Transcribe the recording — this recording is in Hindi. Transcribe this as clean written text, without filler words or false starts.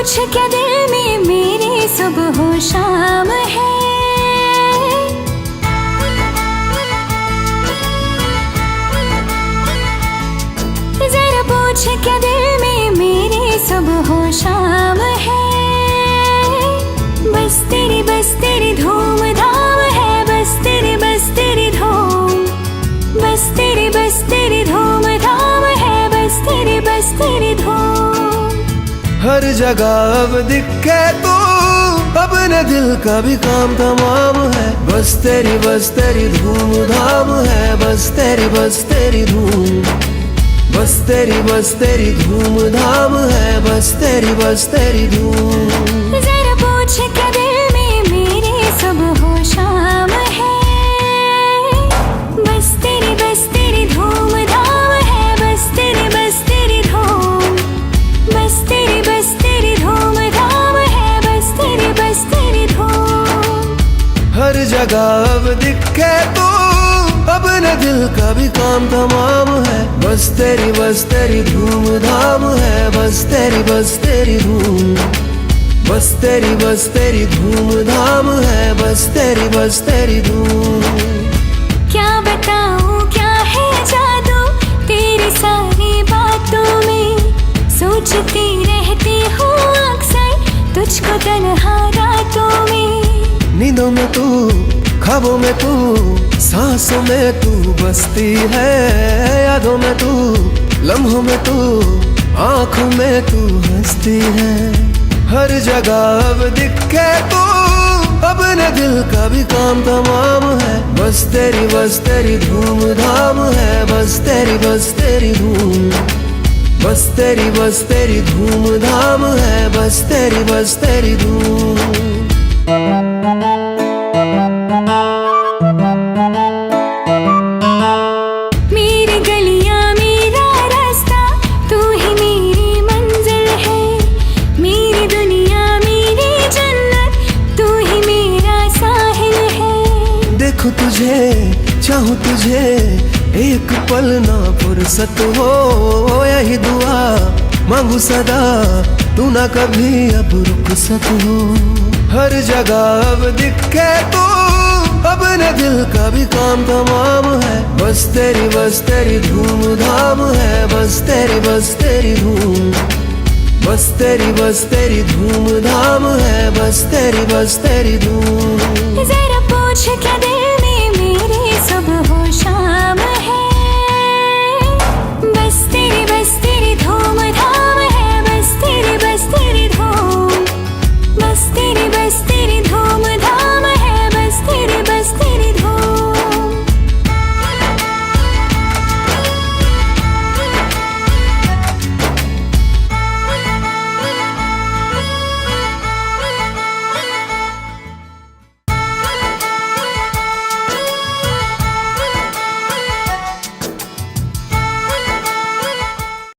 पूछ क्या दिल में मेरे सुबह हो शाम है। जरा पूछ क्या दिल में मेरे सुबह हो शाम है। बस तेरी धूम धाम है, बस तेरी धूम, बस तेरी धूम धाम है, बस तेरी धूम। हर जगह अब दिखे तो अपने दिल का भी काम तमाम है। बस तेरी धूम धाम है, बस तेरी धूम, बस तेरी धूम धाम है, बस तेरी धूम। जरा पूछ क्या दिल में मेरे सुबह हो शाम है। बस तेरी धूम धाम है, बस तेरी धूम, बस तेरी धूम धाम है, बस तेरी धूम। हर जगह अब दिखे तो अपने दिल का भी काम तमाम है। बस तेरी धूम धाम है, बस तेरी धूम, बस तेरी धूम धाम है, बस तेरी धूम। क्या बताऊं क्या है जादू तेरी सारी बातों में। सोचती रहती हूँ अक्सर तुझको तन्हा रातों में। नींदों में तू, ख्वाबों में तू, सांसों में तू बसती है। यादों में तू, लम्हों में तू, आँखों में तू हंसती है। हर जगह अब दिखे तो अपने दिल का भी काम तमाम है। बस तेरी धूम धाम है, बस तेरी धूम, बस तेरी धूम धाम है, बस तेरी धूम। मेरी गलियां मेरा रास्ता तू ही मेरी मंजिल है। मेरी दुनिया मेरी जन्नत तू ही मेरा साहिल है। देखो तुझे, चाहूं तुझे, एक पल ना फुर्सत हो। यही दुआ मांगू सदा, तू ना कभी अब रुखसत हो। हर जगह अब दिखे तो अपने दिल का भी काम तमाम है। बस तेरी धूम धाम है, बस तेरी धूम, बस तेरी धूम धाम है, बस तेरी धूम। जरा पूछ क्या दिल में मेरे सुबह